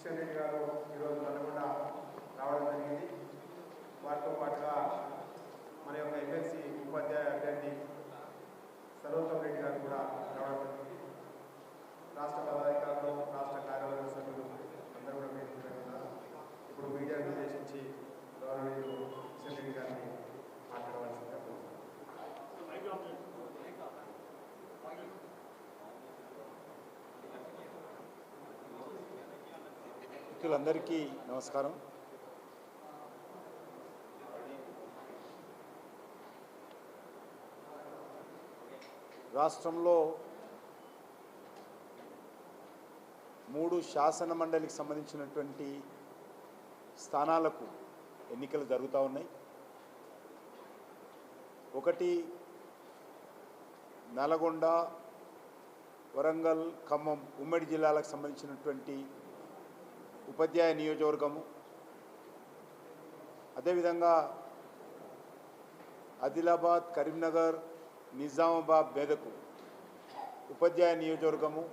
కిషన్ రెడ్డి గారు ఈరోజు నల్గొండ రావడం జరిగింది. వారితో పాటుగా మన యొక్క ఎమ్మెల్సీ ఉపాధ్యాయ అభ్యర్థి సర్వోత్తమ్ రెడ్డి గారు కూడా రావడం జరిగింది. రాష్ట్ర పదాధికారులు, రాష్ట్ర కార్యవర్గ సభ్యులు అందరూ కూడా ఉన్నారు. ఇప్పుడు మీడియాను ఉద్దేశించి గౌరవనీయులు కిషన్ రెడ్డి గారిని మాట్లాడవలసిందిగా కోరుతున్నాను. మిత్రులందరికీ నమస్కారం. రాష్ట్రంలో 3 శాసన మండలికి సంబంధించినటువంటి స్థానాలకు ఎన్నికలు జరుగుతూ ఉన్నాయి. ఒకటి నల్గొండ, వరంగల్, ఖమ్మం ఉమ్మడి జిల్లాలకు సంబంధించినటువంటి ఉపాధ్యాయ నియోజకవర్గము, అదేవిధంగా ఆదిలాబాద్, కరీంనగర్, నిజామాబాద్, మెదక్ ఉపాధ్యాయ నియోజకవర్గము.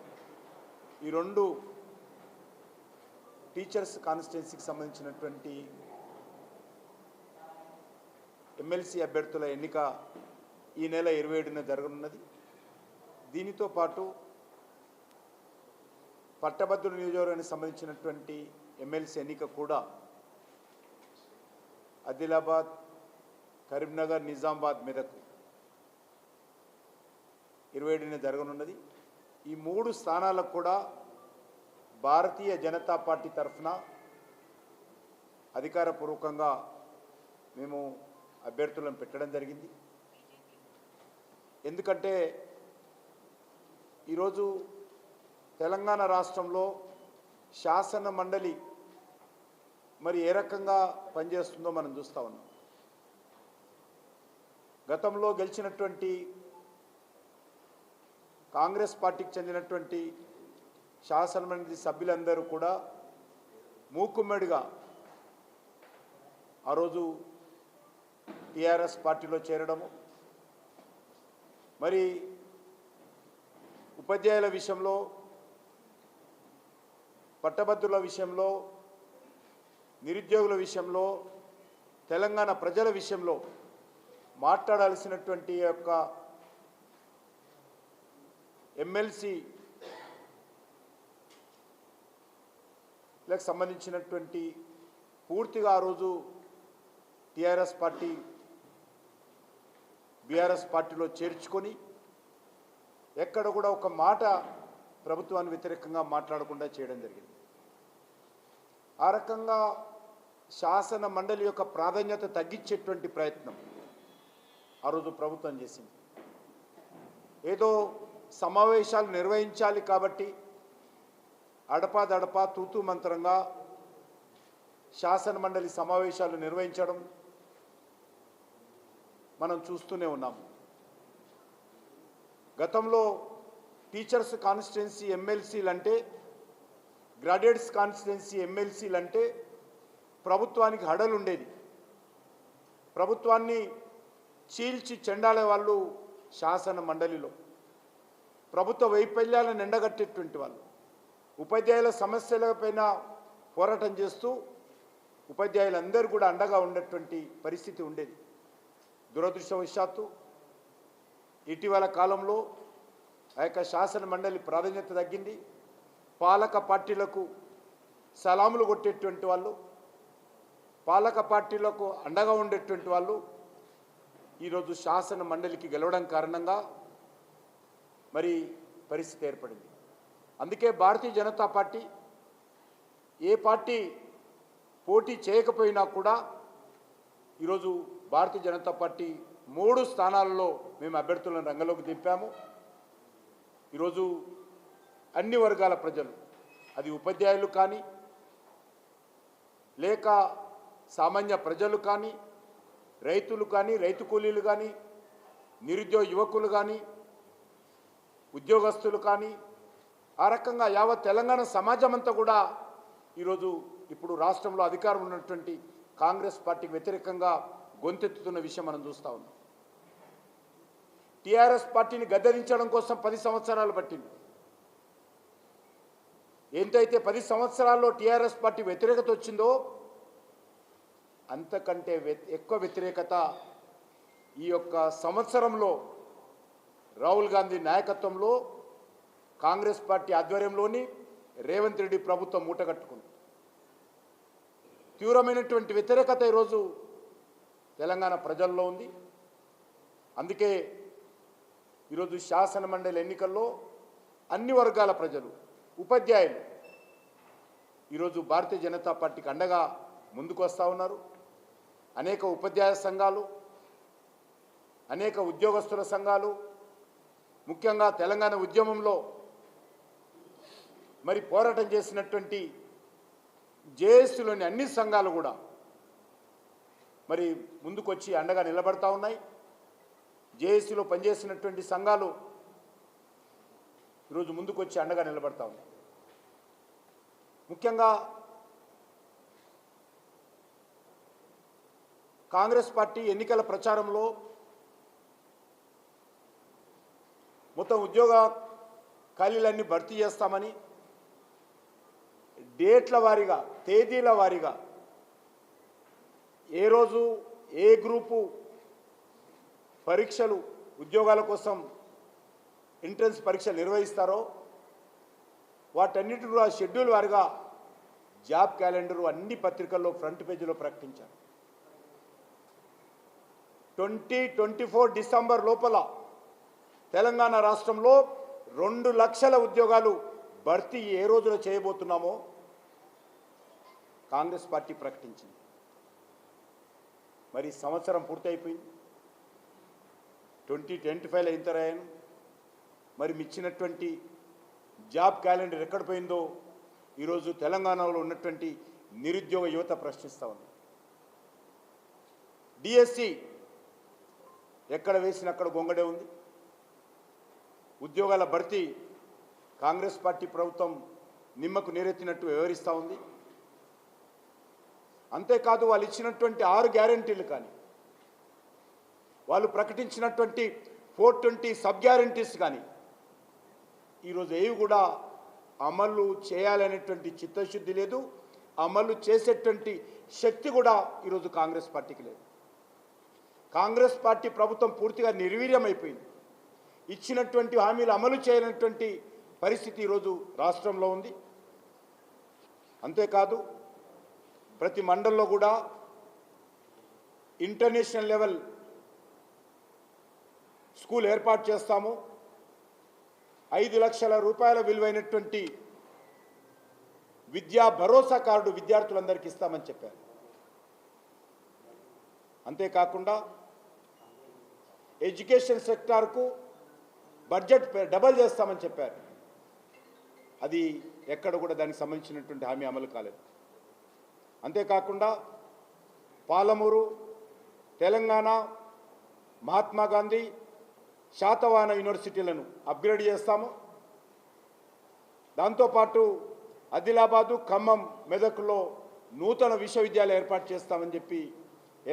ఈ 2 టీచర్స్ కాన్స్టిట్యున్సీకి సంబంధించినటువంటి ఎమ్మెల్సీ అభ్యర్థుల ఎన్నిక ఈ నెల 27న జరగనున్నది. దీనితో పాటు పట్టభద్రుల నియోజకవర్గానికి సంబంధించినటువంటి ఎమ్మెల్సీ ఎన్నిక కూడా ఆదిలాబాద్, కరీంనగర్, నిజామాబాద్, మెదక్ 27న జరగనున్నది. ఈ 3 స్థానాలకు కూడా భారతీయ జనతా పార్టీ తరఫున అధికారపూర్వకంగా మేము అభ్యర్థులను పెట్టడం జరిగింది. ఎందుకంటే ఈరోజు తెలంగాణ రాష్ట్రంలో శాసన మండలి మరి ఏ రకంగా పనిచేస్తుందో మనం చూస్తూ ఉన్నాం. గతంలో గెలిచినటువంటి కాంగ్రెస్ పార్టీకి చెందినటువంటి శాసన మండలి సభ్యులందరూ కూడా మూకుమ్మడిగా ఆ రోజు టీఆర్ఎస్ పార్టీలో చేరడము, మరి ఉపాధ్యాయుల విషయంలో, పట్టభద్రుల విషయంలో, నిరుద్యోగుల విషయంలో, తెలంగాణ ప్రజల విషయంలో మాట్లాడాల్సినటువంటి యొక్క ఎమ్మెల్సీలకు సంబంధించినటువంటి పూర్తిగా ఆ రోజు టీఆర్ఎస్ పార్టీ బీఆర్ఎస్ పార్టీలో చేర్చుకొని ఎక్కడ కూడా ఒక మాట ప్రభుత్వానికి వ్యతిరేకంగా మాట్లాడకుండా చేయడం జరిగింది. ఆ రకంగా శాసన మండలి యొక్క ప్రాధాన్యత తగ్గించేటువంటి ప్రయత్నం ఆ రోజు ప్రభుత్వం చేసింది. ఏదో సమావేశాలు నిర్వహించాలి కాబట్టి అడపాదడపా తూతూ మంత్రంగా శాసన మండలి సమావేశాలు నిర్వహించడం మనం చూస్తూనే ఉన్నాం. గతంలో టీచర్స్ కాన్స్టిట్యున్సీ ఎమ్మెల్సీలు అంటే, గ్రాడ్యుయేట్స్ కాన్స్టిట్యున్సీ ఎమ్మెల్సీలు అంటే ప్రభుత్వానికి హడలు ఉండేది. ప్రభుత్వాన్ని చీల్చి చెండాలే వాళ్ళు శాసన మండలిలో, ప్రభుత్వ వైఫల్యాలను ఎండగట్టేటువంటి వాళ్ళు, ఉపాధ్యాయుల సమస్యలపైన పోరాటం చేస్తూ ఉపాధ్యాయులందరూ కూడా అండగా ఉండేటువంటి పరిస్థితి ఉండేది. దురదృష్టవశాత్తు ఇటీవల కాలంలో ఆ యొక్క శాసన మండలి ప్రాధాన్యత తగ్గింది. పాలక పార్టీలకు సలాములు కొట్టేటువంటి వాళ్ళు, పాలక పార్టీలకు అండగా ఉండేటువంటి వాళ్ళు ఈరోజు శాసన మండలికి గెలవడం కారణంగా మరి పరిస్థితి ఏర్పడింది. అందుకే భారతీయ జనతా పార్టీ ఏ పార్టీ పోటీ చేయకపోయినా కూడా ఈరోజు భారతీయ జనతా పార్టీ 3 స్థానాలలో మేము అభ్యర్థులను రంగంలోకి దింపాము. ఈరోజు అన్ని వర్గాల ప్రజలు, అది ఉపాధ్యాయులు కానీ, లేక సామాన్య ప్రజలు కానీ, రైతులు కానీ, రైతు కూలీలు కానీ, నిరుద్యోగ యువకులు కానీ, ఉద్యోగస్తులు కానీ, ఆ రకంగా యావత్ తెలంగాణ సమాజం అంతా కూడా ఈరోజు ఇప్పుడు రాష్ట్రంలో అధికారం ఉన్నటువంటి కాంగ్రెస్ పార్టీకి వ్యతిరేకంగా గొంతెత్తుతున్న విషయం మనం చూస్తూ ఉన్నాం. టీఆర్ఎస్ పార్టీని గద్దెదించడం కోసం 10 సంవత్సరాలు పట్టింది. ఎంతైతే 10 సంవత్సరాల్లో టీఆర్ఎస్ పార్టీ వ్యతిరేకత వచ్చిందో అంతకంటే ఎక్కువ వ్యతిరేకత ఈ యొక్క సంవత్సరంలో రాహుల్ గాంధీ నాయకత్వంలో కాంగ్రెస్ పార్టీ ఆధ్వర్యంలోని రేవంత్ రెడ్డి ప్రభుత్వం మూటగట్టుకుంది. తీవ్రమైనటువంటి వ్యతిరేకత ఈరోజు తెలంగాణ ప్రజల్లో ఉంది. అందుకే ఈరోజు శాసన మండలి ఎన్నికల్లో అన్ని వర్గాల ప్రజలు, ఉపాధ్యాయులు ఈరోజు భారతీయ జనతా పార్టీకి అండగా ముందుకు వస్తూ ఉన్నారు. అనేక ఉపాధ్యాయ సంఘాలు, అనేక ఉద్యోగస్తుల సంఘాలు, ముఖ్యంగా తెలంగాణ ఉద్యమంలో మరి పోరాటం చేసినటువంటి జేఏసీలోని అన్ని సంఘాలు కూడా మరి ముందుకొచ్చి అండగా నిలబడతా ఉన్నాయి. జేఏసీలో పనిచేసినటువంటి సంఘాలు ఈరోజు ముందుకొచ్చి అండగా నిలబడతా ఉన్నాయి. ముఖ్యంగా కాంగ్రెస్ పార్టీ ఎన్నికల ప్రచారంలో మొత్తం ఉద్యోగ ఖాళీలన్నీ భర్తీ చేస్తామని డేట్ల వారీగా, తేదీల వారీగా ఏ రోజు ఏ గ్రూపు పరీక్షలు ఉద్యోగాల కోసం ఎంట్రన్స్ పరీక్షలు నిర్వహిస్తారో వాటన్నిటి కూడా షెడ్యూల్ వారీగా జాబ్ క్యాలెండరు అన్ని పత్రికల్లో ఫ్రంట్ పేజీలో ప్రకటించారు. 2024 డిసెంబర్ లోపల తెలంగాణ రాష్ట్రంలో 2 లక్షల ఉద్యోగాలు భర్తీ ఏ రోజున చేయబోతున్నామో కాంగ్రెస్ పార్టీ ప్రకటించింది. మరి సంవత్సరం పూర్తయిపోయింది, 2025లో ఇంతరాయను. మరి ఇచ్చినటువంటి జాబ్ క్యాలెండర్ ఎక్కడ పోయిందో ఈరోజు తెలంగాణలో ఉన్నటువంటి నిరుద్యోగ యువత ప్రశ్నిస్తూ ఉంది. డిఎస్సి ఎక్కడ వేసిన అక్కడ గొంగడే ఉంది. ఉద్యోగాల భర్తీ కాంగ్రెస్ పార్టీ ప్రభుత్వం నిమ్మకు నీరెత్తినట్టు వ్యవహరిస్తూ ఉంది. అంతేకాదు వాళ్ళు ఇచ్చినటువంటి 6 గ్యారెంటీలు కానీ, వాళ్ళు ప్రకటించినటువంటి 420 సబ్ గ్యారెంటీస్ కానీ ఈరోజు ఏవి కూడా అమలు చేయాలనేటువంటి చిత్తశుద్ధి లేదు, అమలు చేసేటువంటి శక్తి కూడా ఈరోజు కాంగ్రెస్ పార్టీకి లేదు. కాంగ్రెస్ పార్టీ ప్రభుత్వం పూర్తిగా నిర్వీర్యమైపోయింది. ఇచ్చినటువంటి హామీలు అమలు చేయనటువంటి పరిస్థితి ఈరోజు రాష్ట్రంలో ఉంది. అంతేకాదు ప్రతి మండలంలో కూడా ఇంటర్నేషనల్ లెవెల్ స్కూల్ ఏర్పాటు చేస్తాము, 5 లక్షల రూపాయల విలువైనటువంటి విద్యా భరోసా కార్డు విద్యార్థులందరికీ ఇస్తామని చెప్పారు. అంతేకాకుండా ఎడ్యుకేషన్ సెక్టార్కు బడ్జెట్ డబల్ చేస్తామని చెప్పారు. అది ఎక్కడ కూడా దానికి సంబంధించినటువంటి హామీ అమలు కాలేదు. అంతేకాకుండా పాలమూరు, తెలంగాణ, మహాత్మా గాంధీ, శాతవాహన యూనివర్సిటీలను అప్గ్రేడ్ చేస్తాము. దాంతోపాటు ఆదిలాబాదు, ఖమ్మం, మెదక్లో నూతన విశ్వవిద్యాలయం ఏర్పాటు చేస్తామని చెప్పి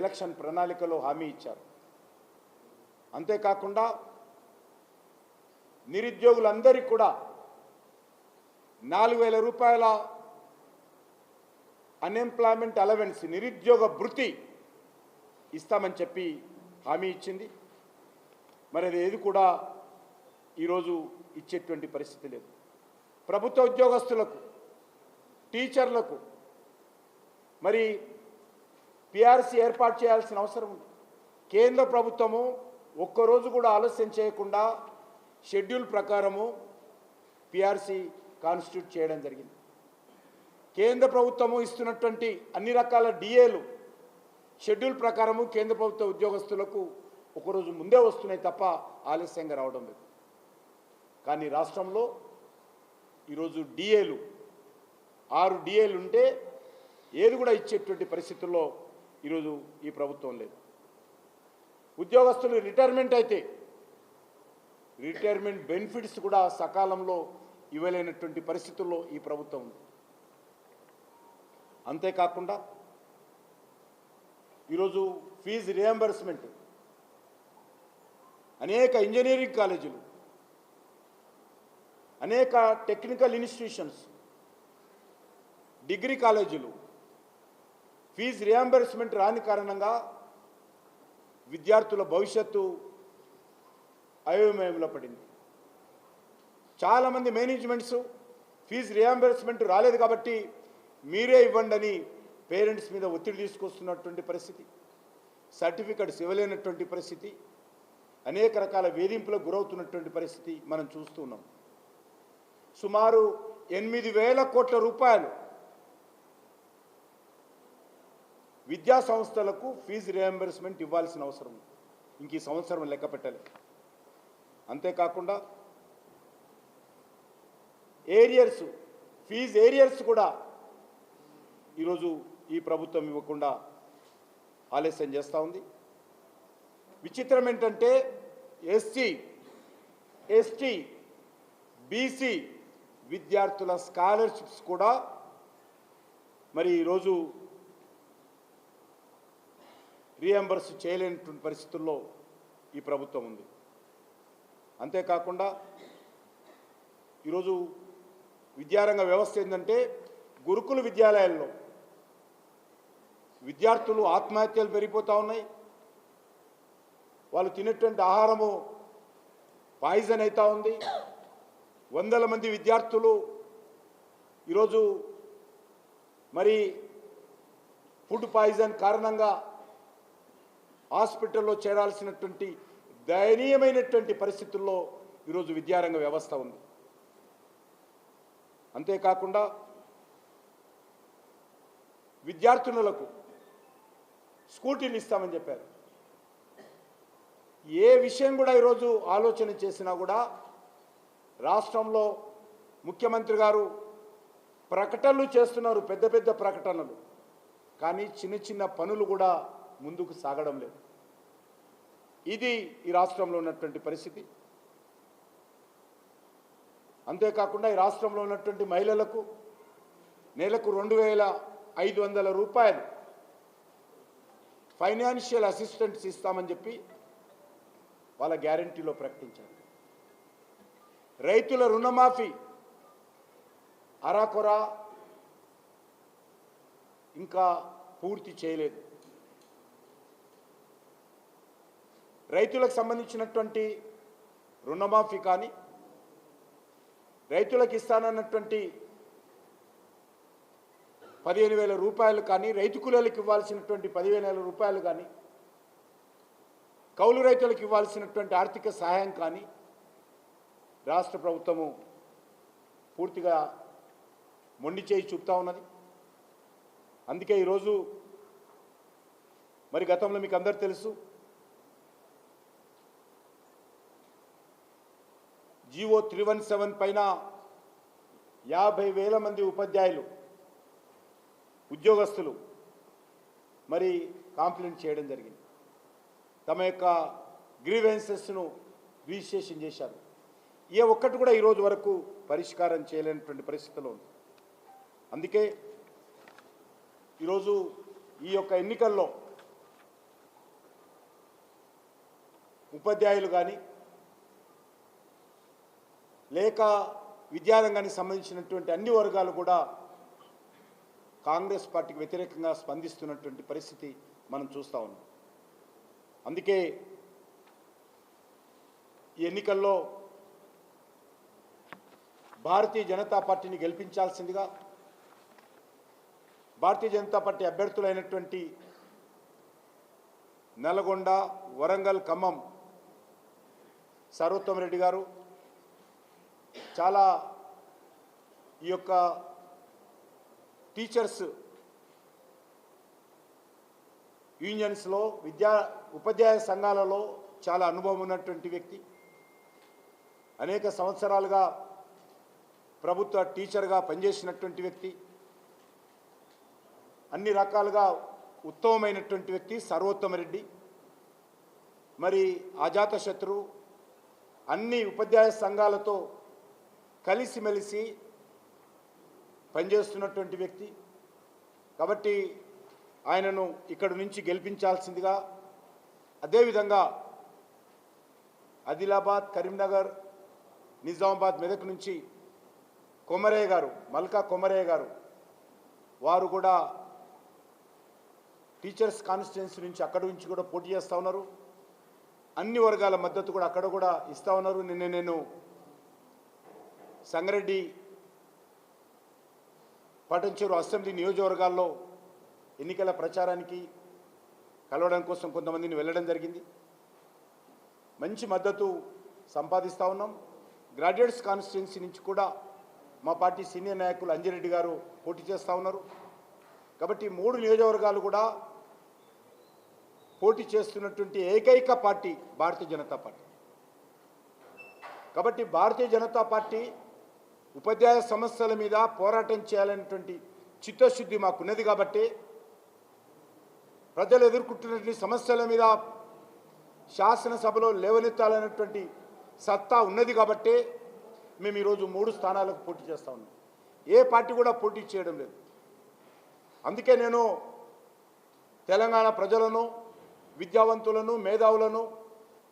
ఎలక్షన్ ప్రణాళికలో హామీ ఇచ్చారు. అంతేకాకుండా నిరుద్యోగులందరికీ కూడా 4,000 రూపాయల అన్ఎంప్లాయ్మెంట్ అలవెన్స్, నిరుద్యోగ భృతి ఇస్తామని చెప్పి హామీ ఇచ్చింది. మరి అది ఏది కూడా ఈరోజు ఇచ్చేటువంటి పరిస్థితి లేదు. ప్రభుత్వ ఉద్యోగస్తులకు, టీచర్లకు మరి పిఆర్సీ ఏర్పాటు చేయాల్సిన అవసరం ఉంది. కేంద్ర ప్రభుత్వము ఒక్కరోజు కూడా ఆలస్యం చేయకుండా షెడ్యూల్ ప్రకారము పిఆర్సీ కాన్స్టిట్యూట్ చేయడం జరిగింది. కేంద్ర ప్రభుత్వము ఇస్తున్నటువంటి అన్ని రకాల డిఏలు షెడ్యూల్ ప్రకారము కేంద్ర ప్రభుత్వ ఉద్యోగస్తులకు ఒకరోజు ముందే వస్తున్నాయి తప్ప ఆలస్యంగా రావడం లేదు. కానీ రాష్ట్రంలో ఈరోజు డిఏలు 6 డిఏలు ఉంటే ఏది కూడా ఇచ్చేటువంటి పరిస్థితుల్లో ఈరోజు ఈ ప్రభుత్వం లేదు. ఉద్యోగస్తులు రిటైర్మెంట్ అయితే రిటైర్మెంట్ బెనిఫిట్స్ కూడా సకాలంలో ఇవ్వలేనటువంటి పరిస్థితుల్లో ఈ ప్రభుత్వం ఉంది. అంతేకాకుండా ఈరోజు ఫీజు రియంబర్స్మెంట్, అనేక ఇంజనీరింగ్ కాలేజీలు, అనేక టెక్నికల్ ఇన్స్టిట్యూషన్స్ డిగ్రీ కాలేజీలు ఫీజు రియంబర్స్మెంట్ రాని కారణంగా విద్యార్థుల భవిష్యత్తు అయోమయంలో పడింది. చాలామంది మేనేజ్మెంట్స్ ఫీజు రియంబర్స్మెంట్ రాలేదు కాబట్టి మీరే ఇవ్వండి అని పేరెంట్స్ మీద ఒత్తిడి తీసుకొస్తున్నటువంటి పరిస్థితి, సర్టిఫికెట్స్ ఇవ్వలేనటువంటి పరిస్థితి, అనేక రకాల వేధింపులకు గురవుతున్నటువంటి పరిస్థితి మనం చూస్తున్నాం. సుమారు 8,000 కోట్ల రూపాయలు విద్యా సంస్థలకు ఫీజు రియంబర్స్మెంట్ ఇవ్వాల్సిన అవసరం ఇంక ఈ సంవత్సరం లెక్క పెట్టాలి. అంతేకాకుండా ఫీజు ఏరియర్స్ కూడా ఈరోజు ఈ ప్రభుత్వం ఇవ్వకుండా ఆలస్యం చేస్తూ ఉంది. విచిత్రం ఏంటంటే ఎస్సీ, ఎస్టీ, బీసీ విద్యార్థుల స్కాలర్షిప్స్ కూడా మరి ఈరోజు రియంబర్స్ చేయలేనటువంటి పరిస్థితుల్లో ఈ ప్రభుత్వం ఉంది. అంతేకాకుండా ఈరోజు విద్యారంగ వ్యవస్థ ఏంటంటే గురుకుల విద్యాలయాల్లో విద్యార్థులు ఆత్మహత్యలు పెరిగిపోతూ ఉన్నాయి. వాళ్ళు తినేటువంటి ఆహారము పాయిజన్ అవుతూ ఉంది. వందల మంది విద్యార్థులు ఈరోజు మరి ఫుడ్ పాయిజన్ కారణంగా హాస్పిటల్లో చేరాల్సినటువంటి దయనీయమైనటువంటి పరిస్థితుల్లో ఈరోజు విద్యారంగ వ్యవస్థ ఉంది. అంతేకాకుండా విద్యార్థినులకు స్కూటీలు ఇస్తామని చెప్పారు. ఏ విషయం కూడా ఈరోజు ఆలోచన చేసినా కూడా రాష్ట్రంలో ముఖ్యమంత్రి గారు ప్రకటనలు చేస్తున్నారు, పెద్ద పెద్ద ప్రకటనలు, కానీ చిన్న చిన్న పనులు కూడా ముందుకు సాగడం లేదు. ఇది ఈ రాష్ట్రంలో ఉన్నటువంటి పరిస్థితి. అంతేకాకుండా ఈ రాష్ట్రంలో ఉన్నటువంటి మహిళలకు నెలకు 2,500 రూపాయలు ఫైనాన్షియల్ అసిస్టెన్స్ ఇస్తామని చెప్పి వాళ్ళ గ్యారంటీలో ప్రకటించారు. రైతుల రుణమాఫీ అరాకొరా ఇంకా పూర్తి చేయలేదు. రైతులకు సంబంధించినటువంటి రుణమాఫీ కానీ, రైతులకు ఇస్తానన్నటువంటి 15,000 రూపాయలు కానీ, రైతు కూలీలకు ఇవ్వాల్సినటువంటి 15,000 రూపాయలు కానీ, కౌలు రైతులకు ఇవ్వాల్సినటువంటి ఆర్థిక సహాయం కానీ రాష్ట్ర ప్రభుత్వము పూర్తిగా మొండి చేయి చూపుతా ఉన్నది. అందుకే ఈరోజు మరి గతంలో మీకు అందరూ తెలుసు, జీవో 317 పైన 50,000 మంది ఉపాధ్యాయులు ఉద్యోగస్తులు మరి కంప్లైంట్ చేయడం జరిగింది. తమ యొక్క గ్రీవెన్సెస్ను రిజిస్ట్రేషన్ చేశారు. ఏ ఒక్కటి కూడా ఈరోజు వరకు పరిష్కారం చేయలేనటువంటి పరిస్థితిలో ఉంది. అందుకే ఈరోజు ఈ యొక్క ఎన్నికల్లో ఉపాధ్యాయులు కానీ లేక విద్యారంగానికి సంబంధించినటువంటి అన్ని వర్గాలు కూడా కాంగ్రెస్ పార్టీకి వ్యతిరేకంగా స్పందిస్తున్నటువంటి పరిస్థితి మనం చూస్తూ ఉన్నాం. అందుకే ఈ ఎన్నికల్లో భారతీయ జనతా పార్టీని గెలిపించాల్సిందిగా భారతీయ జనతా పార్టీ అభ్యర్థులైనటువంటి నల్గొండ, వరంగల్, ఖమ్మం సర్వోత్తమ్ రెడ్డి గారు చాలా ఈ యొక్క టీచర్స్ యూనియన్స్లో ఉపాధ్యాయ సంఘాలలో చాలా అనుభవం ఉన్నటువంటి వ్యక్తి. అనేక సంవత్సరాలుగా ప్రభుత్వ టీచర్గా పనిచేసినటువంటి వ్యక్తి. అన్ని రకాలుగా ఉత్తమమైనటువంటి వ్యక్తి సర్వోత్తమ రెడ్డి. మరి అజాతశత్రు అన్ని ఉపాధ్యాయ సంఘాలతో కలిసిమెలిసి పనిచేస్తున్నటువంటి వ్యక్తి. కాబట్టి ఆయనను ఇక్కడి నుంచి గెలిపించాల్సిందిగా, అదేవిధంగా ఆదిలాబాద్, కరీంనగర్, నిజామాబాద్, మెదక్ నుంచి కొమరయ్య గారు, మల్కా కొమరయ్య గారు వారు కూడా టీచర్స్ కాన్స్టిట్యున్సీ నుంచి అక్కడి నుంచి కూడా పోటీ చేస్తూ ఉన్నారు. అన్ని వర్గాల మద్దతు కూడా అక్కడ కూడా ఇస్తూ ఉన్నారు. నిన్న నేను సంగారెడ్డి పటంచెరు అసెంబ్లీ నియోజకవర్గాల్లో ఎన్నికల ప్రచారానికి కలవడం కోసం కొంతమందిని వెళ్ళడం జరిగింది. మంచి మద్దతు సంపాదిస్తూ ఉన్నాం. గ్రాడ్యుయేట్స్ కాన్స్టిట్యున్సీ నుంచి కూడా మా పార్టీ సీనియర్ నాయకులు అంజిరెడ్డి గారు పోటీ చేస్తూ ఉన్నారు. కాబట్టి 3 నియోజకవర్గాలు కూడా పోటీ చేస్తున్నటువంటి ఏకైక పార్టీ భారతీయ జనతా పార్టీ. కాబట్టి భారతీయ జనతా పార్టీ ఉపాధ్యాయ సమస్యల మీద పోరాటం చేయాలనేటువంటి చిత్తశుద్ధి మాకున్నది. కాబట్టి ప్రజలు ఎదుర్కొంటున్నటువంటి సమస్యల మీద శాసనసభలో లేవనెత్తాలనేటువంటి సత్తా ఉన్నది. కాబట్టి మేము ఈరోజు 3 స్థానాలకు పోటీ చేస్తూ ఉన్నాం. ఏ పార్టీ కూడా పోటీ చేయడం లేదు. అందుకే నేను తెలంగాణ ప్రజలను, విద్యావంతులను, మేధావులను,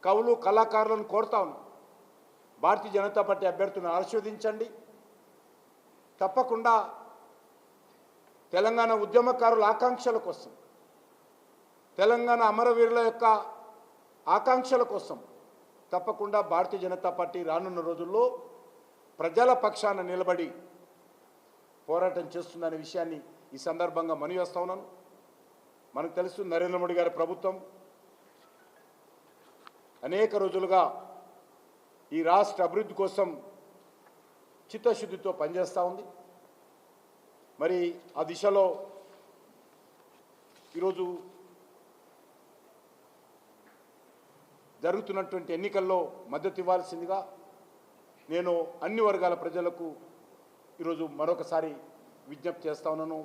కవులు, కళాకారులను కోరుతా ఉన్నాను, భారతీయ జనతా పార్టీ అభ్యర్థులను ఆశీర్వదించండి. తప్పకుండా తెలంగాణ ఉద్యమకారుల ఆకాంక్షల కోసం, తెలంగాణ అమరవీరుల యొక్క ఆకాంక్షల కోసం తప్పకుండా భారతీయ జనతా పార్టీ రానున్న రోజుల్లో ప్రజల పక్షాన నిలబడి పోరాటం చేస్తుందనే విషయాన్ని ఈ సందర్భంగా మనవి చేస్తా ఉన్నాను. మనకు తెలుసు, నరేంద్ర మోడీ గారి ప్రభుత్వం అనేక రోజులుగా ఈ రాష్ట్ర అభివృద్ధి కోసం చిత్తశుద్ధితో పనిచేస్తూ ఉంది. మరి ఆ దిశలో ఈరోజు జరుగుతున్నటువంటి ఎన్నికల్లో మద్దతు ఇవ్వాల్సిందిగా నేను అన్ని వర్గాల ప్రజలకు ఈరోజు మరొకసారి విజ్ఞప్తి చేస్తా ఉన్నాను,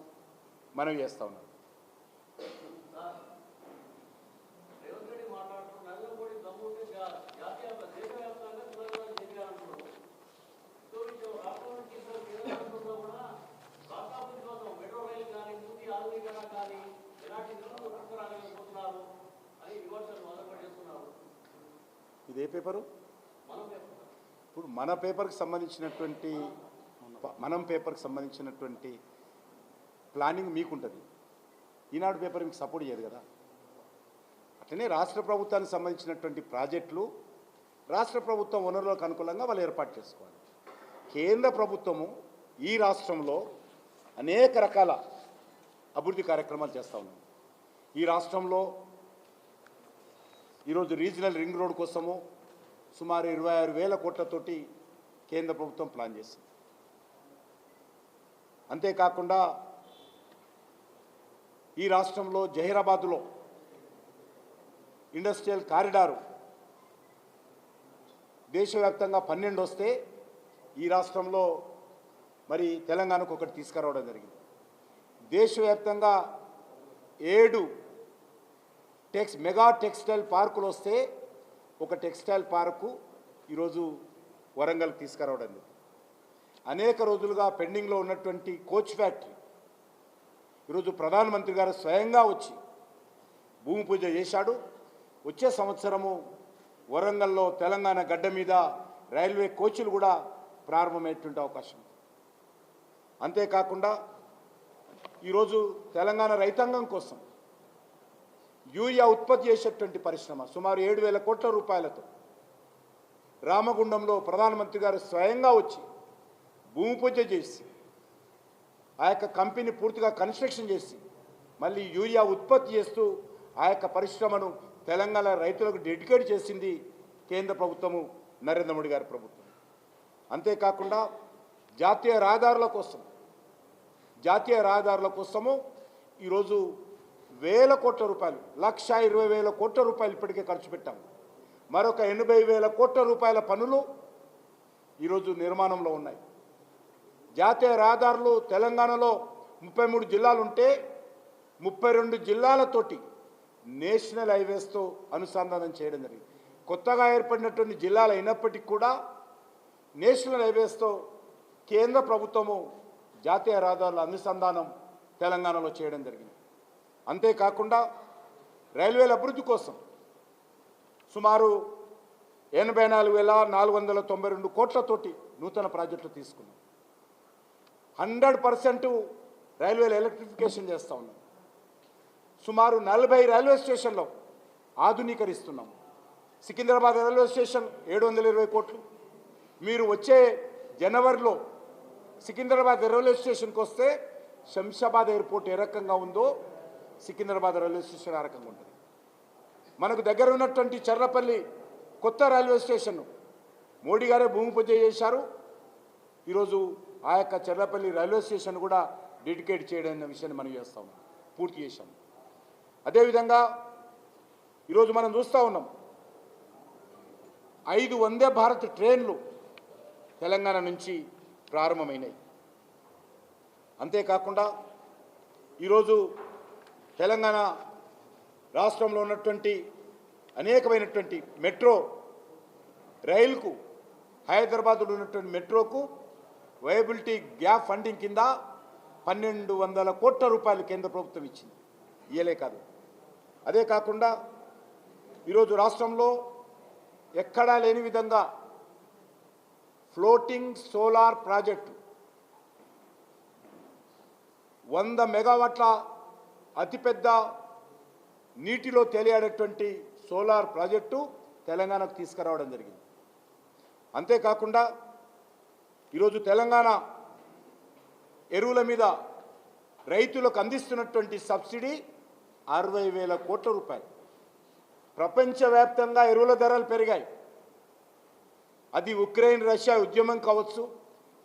మనవి చేస్తా ఉన్నాను. ఇదే పేపరు ఇప్పుడు మన పేపర్కి సంబంధించినటువంటి ప్లానింగ్ మీకుంటుంది. ఈనాడు పేపర్ మీకు సపోర్ట్ చేయదు కదా. అట్లనే రాష్ట్ర ప్రభుత్వానికి సంబంధించినటువంటి ప్రాజెక్టులు రాష్ట్ర ప్రభుత్వం వనరులకు అనుకూలంగా వాళ్ళు ఏర్పాటు చేసుకోవాలి. కేంద్ర ప్రభుత్వము ఈ రాష్ట్రంలో అనేక రకాల అభివృద్ధి కార్యక్రమాలు చేస్తూ ఉన్నాం. ఈ రాష్ట్రంలో ఈరోజు రీజనల్ రింగ్ రోడ్ కోసము సుమారు 26,000 కోట్లతోటి కేంద్ర ప్రభుత్వం ప్లాన్ చేసింది. అంతేకాకుండా ఈ రాష్ట్రంలో జహీరాబాద్లో ఇండస్ట్రియల్ కారిడారు దేశవ్యాప్తంగా 12 వస్తే ఈ రాష్ట్రంలో మరి తెలంగాణకు ఒకటి తీసుకురావడం జరిగింది. దేశవ్యాప్తంగా 7 మెగా టెక్స్టైల్ పార్కులు వస్తే ఒక టెక్స్టైల్ పార్కు ఈరోజు వరంగల్కి తీసుకురావడం జరిగింది. అనేక రోజులుగా పెండింగ్లో ఉన్నటువంటి కోచ్ ఫ్యాక్టరీ ఈరోజు ప్రధానమంత్రి గారు స్వయంగా వచ్చి భూమి పూజ చేశాడు. వచ్చే సంవత్సరము వరంగల్లో తెలంగాణ గడ్డ మీద రైల్వే కోచ్లు కూడా ప్రారంభమయ్యేటువంటి అవకాశం ఉంది. అంతేకాకుండా ఈరోజు తెలంగాణ రైతాంగం కోసం యూరియా ఉత్పత్తి చేసేటువంటి పరిశ్రమ సుమారు 7,000 కోట్ల రూపాయలతో రామగుండంలో ప్రధానమంత్రి గారు స్వయంగా వచ్చి భూమి పూజ చేసి ఆ యొక్క కంపెనీ పూర్తిగా కన్స్ట్రక్షన్ చేసి మళ్ళీ యూరియా ఉత్పత్తి చేస్తూ ఆ యొక్క పరిశ్రమను తెలంగాణ రైతులకు డెడికేట్ చేసింది కేంద్ర ప్రభుత్వము, నరేంద్ర మోడీ గారి ప్రభుత్వం. అంతేకాకుండా జాతీయ రహదారుల కోసము ఈరోజు 1,000 కోట్ల రూపాయలు, 1,20,000 కోట్ల రూపాయలు ఇప్పటికే ఖర్చు పెట్టాము. మరొక 80,000 కోట్ల రూపాయల పనులు ఈరోజు నిర్మాణంలో ఉన్నాయి. జాతీయ రహదారులు తెలంగాణలో 33 జిల్లాలు ఉంటే 32 జిల్లాలతోటి నేషనల్ హైవేస్తో అనుసంధానం చేయడం జరిగింది. కొత్తగా ఏర్పడినటువంటి జిల్లాలు అయినప్పటికీ కూడా నేషనల్ హైవేస్తో కేంద్ర ప్రభుత్వము జాతీయ రహదారుల అనుసంధానం తెలంగాణలో చేయడం జరిగింది. అంతేకాకుండా రైల్వేల అభివృద్ధి కోసం సుమారు 84,492 కోట్లతోటి నూతన ప్రాజెక్టులు తీసుకున్నాం. 100% రైల్వేల ఎలక్ట్రిఫికేషన్ చేస్తూ ఉన్నాం. సుమారు 40 రైల్వే స్టేషన్లో ఆధునీకరిస్తున్నాం. సికింద్రాబాద్ రైల్వే స్టేషన్ 720 కోట్లు. మీరు వచ్చే జనవరిలో సికింద్రాబాద్ రైల్వే స్టేషన్కి వస్తే శంషాబాద్ ఎయిర్పోర్ట్ ఏ రకంగా ఉందో సికింద్రాబాద్ రైల్వే స్టేషన్ ఆ రకంగా ఉంటుంది. మనకు దగ్గర ఉన్నటువంటి చర్లపల్లి కొత్త రైల్వే స్టేషన్ మోడీ గారే భూమి పూజ చేశారు. ఈరోజు ఆ యొక్క చర్లపల్లి రైల్వే స్టేషన్ కూడా డెడికేట్ చేయడం అనే విషయాన్ని మనం చేస్తాం, పూర్తి చేశాం. అదేవిధంగా ఈరోజు మనం చూస్తూ ఉన్నాం 5 వందే భారత్ ట్రైన్లు తెలంగాణ నుంచి ప్రారంభమైనాయి. అంతేకాకుండా ఈరోజు తెలంగాణ రాష్ట్రంలో ఉన్నటువంటి అనేకమైనటువంటి మెట్రో రైలుకు, హైదరాబాద్లో ఉన్నటువంటి మెట్రోకు వయబిలిటీ గ్యాప్ ఫండింగ్ కింద 1200 కోట్ల రూపాయలు కేంద్ర ప్రభుత్వం ఇచ్చింది. ఇయ్యలే కాదు. అదే కాకుండా ఈరోజు రాష్ట్రంలో ఎక్కడా లేని విధంగా ఫ్లోటింగ్ సోలార్ ప్రాజెక్టు 100 మెగావాట్ల అతిపెద్ద నీటిలో తేలియాడేటువంటి సోలార్ ప్రాజెక్టు తెలంగాణకు తీసుకురావడం జరిగింది. అంతేకాకుండా ఈరోజు తెలంగాణ ఎరువుల మీద రైతులకు అందిస్తున్నటువంటి సబ్సిడీ 60,000 కోట్ల రూపాయలు. ప్రపంచవ్యాప్తంగా ఎరువుల ధరలు పెరిగాయి. అది ఉక్రెయిన్ రష్యా ఉద్యమం కావచ్చు,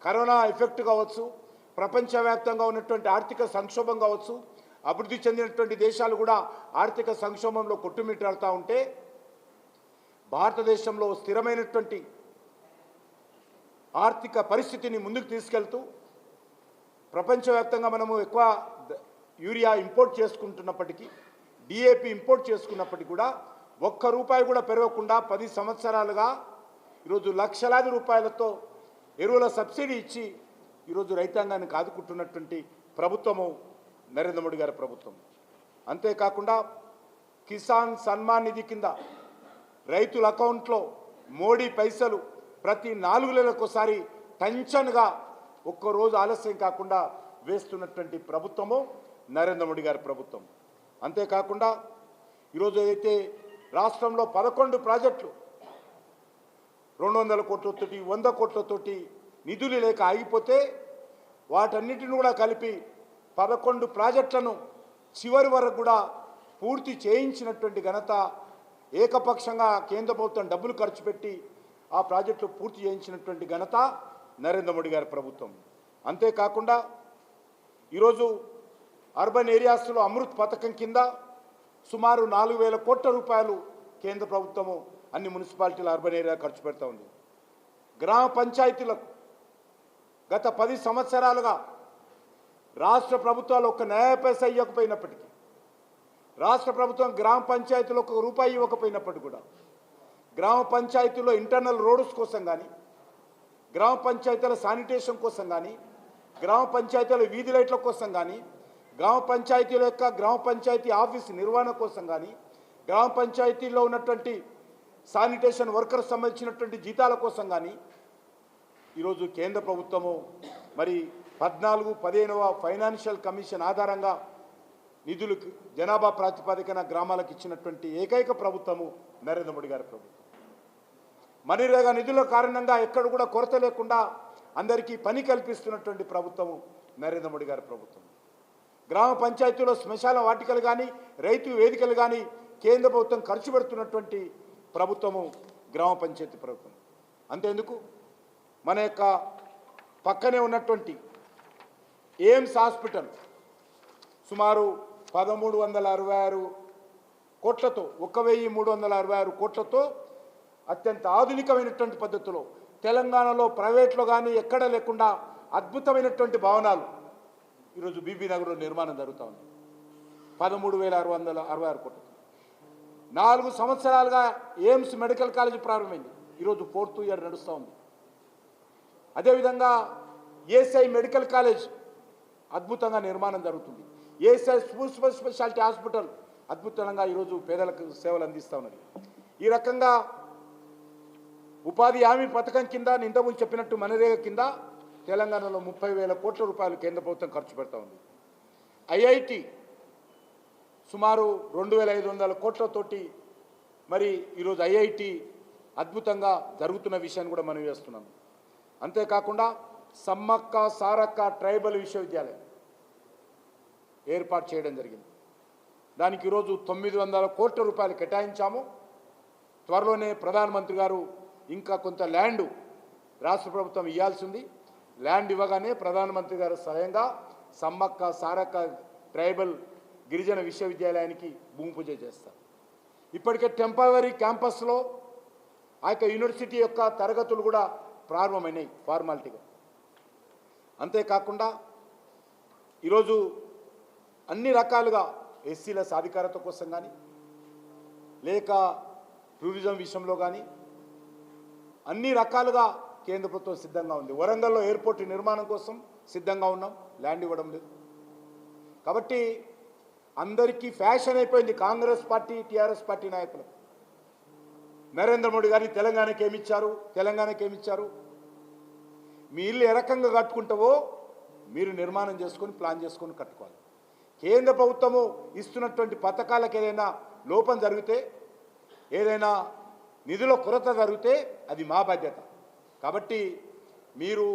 కరోనా ఎఫెక్ట్ కావచ్చు, ప్రపంచవ్యాప్తంగా ఉన్నటువంటి ఆర్థిక సంక్షోభం కావచ్చు, అభివృద్ధి చెందినటువంటి దేశాలు కూడా ఆర్థిక సంక్షోభంలో కొట్టుమిట్టాడుతూ ఉంటే భారతదేశంలో స్థిరమైనటువంటి ఆర్థిక పరిస్థితిని ముందుకు తీసుకెళ్తూ ప్రపంచవ్యాప్తంగా మనము ఎక్కువ యూరియా ఇంపోర్ట్ చేసుకుంటున్నప్పటికీ, డిఏపి ఇంపోర్ట్ చేసుకున్నప్పటికీ కూడా ₹1 కూడా పెరగకుండా 10 సంవత్సరాలుగా ఈరోజు లక్షలాది రూపాయలతో ఎరువుల సబ్సిడీ ఇచ్చి ఈరోజు రైతాంగానికి ఆదుకుంటున్నటువంటి ప్రభుత్వము నరేంద్ర మోడీ గారి ప్రభుత్వం. అంతేకాకుండా కిసాన్ సన్మాన్ నిధి కింద రైతుల అకౌంట్లో మోడీ పైసలు ప్రతి 4 నెలలకోసారి టెన్షన్గా ఒక్కరోజు ఆలస్యం కాకుండా వేస్తున్నటువంటి ప్రభుత్వము నరేంద్ర మోడీ గారి ప్రభుత్వం. అంతేకాకుండా ఈరోజు ఏదైతే రాష్ట్రంలో 11 ప్రాజెక్టులు 200 కోట్లతోటి 100 కోట్లతోటి నిధులు లేక ఆగిపోతే వాటన్నిటిని కూడా కలిపి 11 ప్రాజెక్టులను చివరి వరకు కూడా పూర్తి చేయించినటువంటి ఘనత, ఏకపక్షంగా కేంద్ర ప్రభుత్వం డబ్బులు ఖర్చు పెట్టి ఆ ప్రాజెక్టులు పూర్తి చేయించినటువంటి ఘనత నరేంద్ర మోడీ గారి ప్రభుత్వం. అంతేకాకుండా ఈరోజు అర్బన్ ఏరియాస్లో అమృత్ పథకం కింద సుమారు 4,000 కోట్ల రూపాయలు కేంద్ర ప్రభుత్వము అన్ని మున్సిపాలిటీల అర్బన్ ఏరియా ఖర్చు పెడతా ఉంది. గ్రామ పంచాయతీలకు గత 10 సంవత్సరాలుగా రాష్ట్ర ప్రభుత్వాలు ఒక్క న్యాయ పైసా ఇవ్వకపోయినప్పటికీ, రాష్ట్ర ప్రభుత్వం గ్రామ పంచాయతీలకు ₹1 ఇవ్వకపోయినప్పటికీ కూడా గ్రామ పంచాయతీలో ఇంటర్నల్ రోడ్స్ కోసం కానీ, గ్రామ పంచాయతీల శానిటేషన్ కోసం కానీ, గ్రామ పంచాయతీల వీధి లైట్ల కోసం కానీ, గ్రామ పంచాయతీల యొక్క గ్రామ పంచాయతీ ఆఫీస్ నిర్వహణ కోసం కానీ, గ్రామ పంచాయతీలో ఉన్నటువంటి శానిటేషన్ వర్కర్స్ సంబంధించినటువంటి జీతాల కోసం కానీ ఈరోజు కేంద్ర ప్రభుత్వము మరి 14-15వ ఫైనాన్షియల్ కమిషన్ ఆధారంగా నిధులు జనాభా ప్రాతిపదికన గ్రామాలకు ఇచ్చినటువంటి ఏకైక ప్రభుత్వము నరేంద్ర మోడీ గారి ప్రభుత్వం. మనరేగా నిధుల కారణంగా ఎక్కడ కూడా కొరత లేకుండా అందరికీ పని కల్పిస్తున్నటువంటి ప్రభుత్వము నరేంద్ర మోడీ గారి ప్రభుత్వం. గ్రామ పంచాయతీలో శ్మశాన వాటికలు కానీ, రైతు వేదికలు కానీ కేంద్ర ప్రభుత్వం ఖర్చు పెడుతున్నటువంటి ప్రభుత్వము గ్రామ పంచాయతీ ప్రభుత్వం. అంతేందుకు మన యొక్క పక్కనే ఉన్నటువంటి ఎయిమ్స్ హాస్పిటల్ సుమారు 1,366 కోట్లతో 1,366 కోట్లతో అత్యంత ఆధునికమైనటువంటి పద్ధతిలో తెలంగాణలో ప్రైవేట్లో కానీ ఎక్కడ లేకుండా అద్భుతమైనటువంటి భవనాలు ఈరోజు బీబీ నగర్లో నిర్మాణం జరుగుతూ ఉంది. 13,666 కోట్లతో 4 సంవత్సరాలుగా ఎయిమ్స్ మెడికల్ కాలేజ్ ప్రారంభమైంది. ఈరోజు 4th ఇయర్ నడుస్తూ ఉంది. అదేవిధంగా ఏఎస్ఐ మెడికల్ కాలేజ్ అద్భుతంగా నిర్మాణం జరుగుతుంది. ఏఎస్ఐ సూపర్ స్పెషాలిటీ హాస్పిటల్ అద్భుతంగా ఈరోజు పేదలకు సేవలు అందిస్తూ ఉన్నది. ఈ రకంగా ఉపాధి హామీ పథకం కింద ఇంతకుముందు చెప్పినట్టు మనరేగా కింద తెలంగాణలో 30,000 కోట్ల రూపాయలు కేంద్ర ప్రభుత్వం ఖర్చు పెడతా ఉంది. ఐఐటి సుమారు 2500 కోట్లతోటి మరి ఈరోజు ఐఐటి అద్భుతంగా జరుగుతున్న విషయాన్ని కూడా మనం వేస్తున్నాం. అంతేకాకుండా సమ్మక్క సారక్క ట్రైబల్ విశ్వవిద్యాలయం ఏర్పాటు చేయడం జరిగింది. దానికి ఈరోజు 900 కోట్ల రూపాయలు కేటాయించాము. త్వరలోనే ప్రధానమంత్రి గారు ఇంకా కొంత ల్యాండ్ రాష్ట్ర ప్రభుత్వం ఇవ్వాల్సి ఉంది. ల్యాండ్ ఇవ్వగానే ప్రధానమంత్రి గారు స్వయంగా సమ్మక్క సారక్క ట్రైబల్ గిరిజన విశ్వవిద్యాలయానికి భూమి పూజ చేస్తారు. ఇప్పటికే టెంపరరీ క్యాంపస్లో ఆ యొక్క యూనివర్సిటీ యొక్క తరగతులు కూడా ప్రారంభమైనాయి ఫార్మాలిటీగా. అంతేకాకుండా ఈరోజు అన్ని రకాలుగా ఎస్సీల సాధికారత కోసం కానీ లేక టూరిజం విషయంలో కానీ అన్ని రకాలుగా కేంద్ర ప్రభుత్వం సిద్ధంగా ఉంది. వరంగల్లో ఎయిర్పోర్ట్ నిర్మాణం కోసం సిద్ధంగా ఉన్నాం, ల్యాండ్ ఇవ్వడం లేదు. కాబట్టి అందరికీ ఫ్యాషన్ అయిపోయింది కాంగ్రెస్ పార్టీ టీఆర్ఎస్ పార్టీ నాయకులు. నరేంద్ర మోడీ గారిని తెలంగాణకి ఏమిచ్చారు? మీ ఇల్లు ఏ రకంగా కట్టుకుంటావో మీరు నిర్మాణం చేసుకొని ప్లాన్ చేసుకొని కట్టుకోవాలి. కేంద్ర ప్రభుత్వము ఇస్తున్నటువంటి పథకాలకు ఏదైనా లోపం జరిగితే, ఏదైనా నిధుల కొరత జరిగితే అది మా బాధ్యత. కాబట్టి మీరు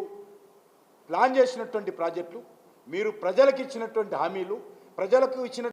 ప్లాన్ చేసినటువంటి ప్రాజెక్టులు, మీరు ప్రజలకు ఇచ్చినటువంటి హామీలు, ప్రజలకు ఇచ్చిన